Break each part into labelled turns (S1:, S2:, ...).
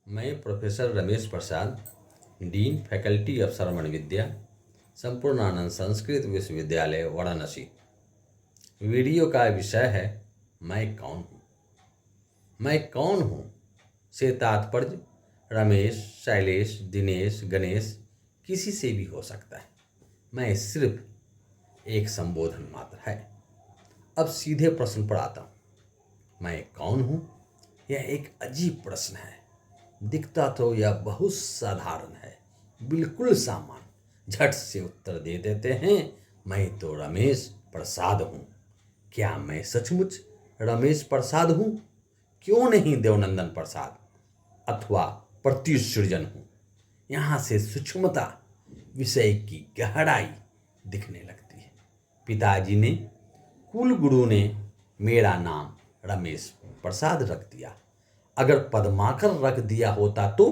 S1: मैं professor Ramesh Prasad, dean faculty of Shravan Vidya, Sampurnanand Sanskrit Vishwavidyalaya Varanasi. Video का विषय है मैं कौन हूँ। मैं कौन हूँ से तात्पर्य रमेश, शैलेश, दिनेश, गणेश किसी से भी हो सकता है। मैं सिर्फ एक संबोधन मात्र है। अब सीधे प्रश्न पर आता हूँ। मैं कौन हूँ? यह एक अजीब प्रश्न है। दिखता तो यह बहुत साधारण है, बिल्कुल सामान्य। झट से उत्तर दे देते हैं, मैं तो रमेश प्रसाद हूँ। क्या मैं सचमुच रमेश प्रसाद हूँ? क्यों नहीं देवनंदन प्रसाद अथवा प्रत्युसृजन हूँ? यहाँ से सूक्ष्मता, विषय की गहराई दिखने लगती है। पिताजी ने, कुल गुरु ने मेरा नाम रमेश प्रसाद रख दिया। अगर पद्माकर रख दिया होता तो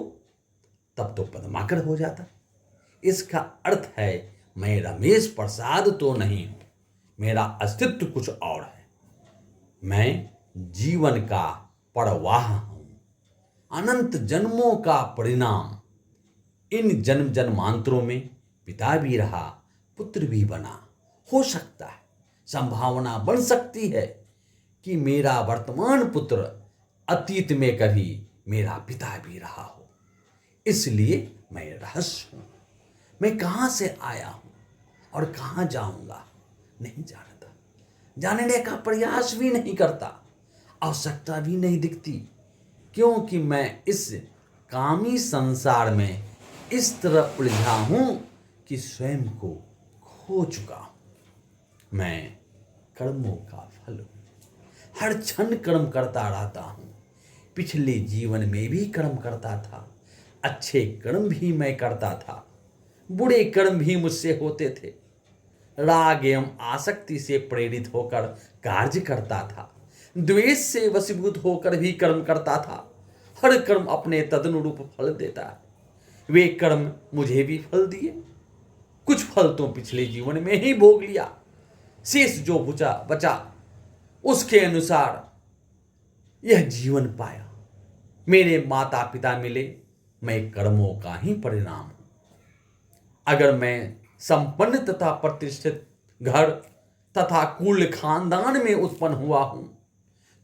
S1: तब तो पद्माकर हो जाता। इसका अर्थ है मैं रमेश प्रसाद तो नहीं हूं, मेरा अस्तित्व कुछ और है। मैं जीवन का प्रवाह हूं, अनंत जन्मों का परिणाम। इन जन्म जन्मांतरों में पिता भी रहा, पुत्र भी बना। हो सकता है, संभावना बन सकती है कि मेरा वर्तमान पुत्र अतीत में कभी मेरा पिता भी रहा हो। इसलिए मैं रहस्य हूं। मैं कहां से आया हूं और कहां जाऊंगा नहीं जानता, जानने का प्रयास भी नहीं करता, आवश्यकता भी नहीं दिखती, क्योंकि मैं इस कामी संसार में इस तरह उलझा हूं कि स्वयं को खो चुका हूं। मैं कर्मों का फल हूं, हर क्षण कर्म करता रहता हूं। पिछले जीवन में भी कर्म करता था, अच्छे कर्म भी मैं करता था, बुरे कर्म भी मुझसे होते थे। राग एवं आसक्ति से प्रेरित होकर कार्य करता था, द्वेष से वशीभूत होकर भी कर्म करता था। हर कर्म अपने तदनुरूप फल देता है। वे कर्म मुझे भी फल दिए। कुछ फल तो पिछले जीवन में ही भोग लिया, शेष जो बचा उसके अनुसार यह जीवन पाया। मेरे माता पिता मिले, मैं कर्मों का ही परिणाम हूं। अगर मैं संपन्न तथा प्रतिष्ठित घर तथा कुल खानदान में उत्पन्न हुआ हूं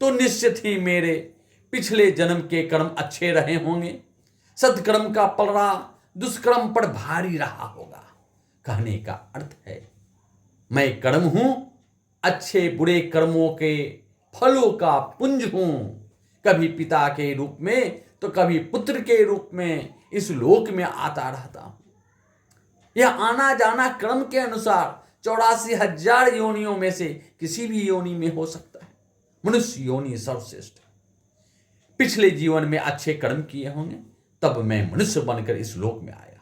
S1: तो निश्चित ही मेरे पिछले जन्म के कर्म अच्छे रहे होंगे। सत्कर्म का पलड़ा दुष्कर्म पर भारी रहा होगा। कहने का अर्थ है मैं कर्म हूं, अच्छे बुरे कर्मों के फलों का पुंज हूं। कभी पिता के रूप में तो कभी पुत्र के रूप में इस लोक में आता रहता हूं। यह आना जाना कर्म के अनुसार 84,000 योनियों में से किसी भी योनि में हो सकता है। मनुष्य योनि सर्वश्रेष्ठ। पिछले जीवन में अच्छे कर्म किए होंगे तब मैं मनुष्य बनकर इस लोक में आया,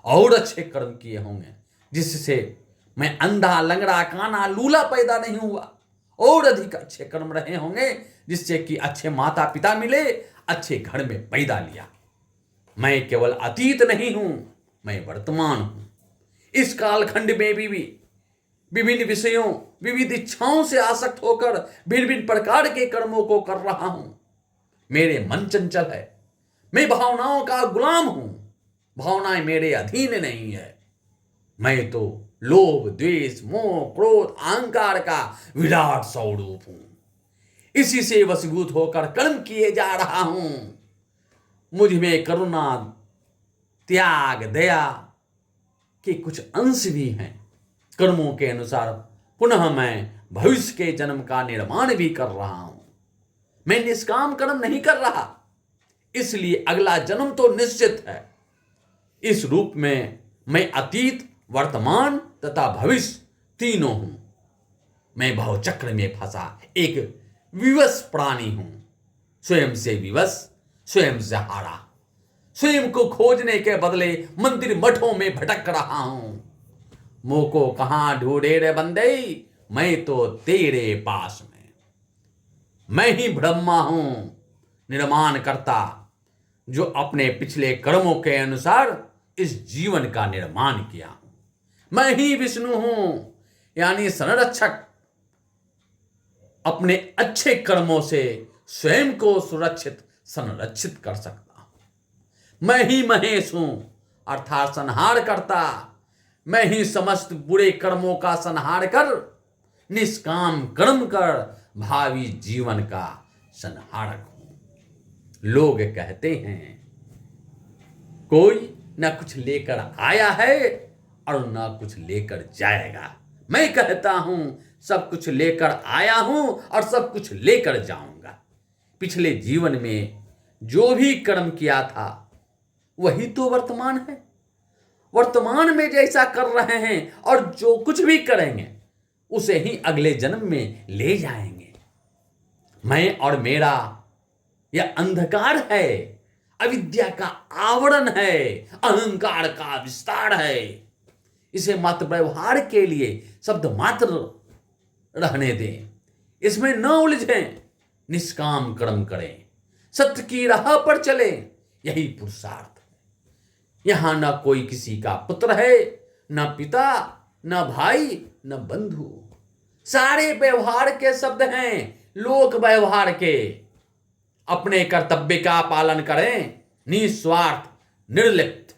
S1: और अच्छे कर्म किए होंगे जिससे मैं अंधा, लंगड़ा, काना, लूला पैदा नहीं हुआ, और अधिक अच्छे कर्म रहे होंगे जिससे कि अच्छे माता पिता मिले, अच्छे घर में पैदा लिया। मैं केवल अतीत नहीं हूं, मैं वर्तमान हूं। इस कालखंड में भी विभिन्न विषयों, विविध इच्छाओं से आसक्त होकर भिन्न भिन्न प्रकार के कर्मों को कर रहा हूं। मेरे मन चंचल है, मैं भावनाओं का गुलाम हूं, भावनाएं मेरे अधीन नहीं है। मैं तो लोभ, द्वेष, मोह, क्रोध, अहंकार का विराट स्वरूप हूं। इसी से वशीभूत होकर कर्म किए जा रहा हूं। मुझ में करुणा, त्याग, दया के कुछ अंश भी हैं। कर्मों के अनुसार पुनः मैं भविष्य के जन्म का निर्माण भी कर रहा हूं। मैं निष्काम कर्म नहीं कर रहा, इसलिए अगला जन्म तो निश्चित है। इस रूप में मैं अतीत, वर्तमान तथा भविष्य तीनों हूं। मैं भवचक्र में फंसा एक विवश प्राणी हूं, स्वयं से विवश, स्वयं से हारा। स्वयं को खोजने के बदले मंदिर मठों में भटक रहा हूं। मुंह को कहां ढूंढे रे बंदे, मैं तो तेरे पास में। मैं ही ब्रह्मा हूं, निर्माण करता, जो अपने पिछले कर्मों के अनुसार इस जीवन का निर्माण किया हूं। मैं ही विष्णु हूं, यानी संरक्षक। अपने अच्छे कर्मों से स्वयं को सुरक्षित, संरक्षित कर सकता हूं। मैं ही महेश हूं अर्थात संहार करता। मैं ही समस्त बुरे कर्मों का संहार कर निष्काम कर्म कर भावी जीवन का संहारक हूं। लोग कहते हैं कोई न कुछ लेकर आया है और न कुछ लेकर जाएगा। मैं कहता हूं सब कुछ लेकर आया हूं और सब कुछ लेकर जाऊंगा। पिछले जीवन में जो भी कर्म किया था वही तो वर्तमान है। वर्तमान में जैसा कर रहे हैं और जो कुछ भी करेंगे उसे ही अगले जन्म में ले जाएंगे। मैं और मेरा यह अंधकार है, अविद्या का आवरण है, अहंकार का विस्तार है। इसे मात्र व्यवहार के लिए शब्द मात्र रहने दें, इसमें न उलझें, निष्काम कर्म करें, सत्य की राह पर चलें, यही पुरुषार्थ है। यहां न कोई किसी का पुत्र है, न पिता, न भाई, न बंधु। सारे व्यवहार के शब्द हैं, लोक व्यवहार के। अपने कर्तव्य का पालन करें, निस्वार्थ, निर्लिप्त।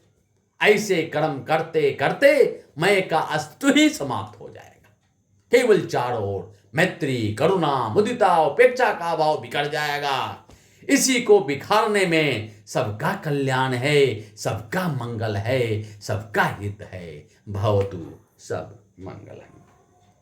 S1: ऐसे कर्म करते करते मैं का अस्तित्व ही समाप्त हो जाएगा। केवल चारों ओर मैत्री, करुणा, मुदिता, उपेक्षा का भाव बिखर जाएगा। इसी को बिखारने में सबका कल्याण है, सबका मंगल है, सबका हित है। भवतु सब मंगलम।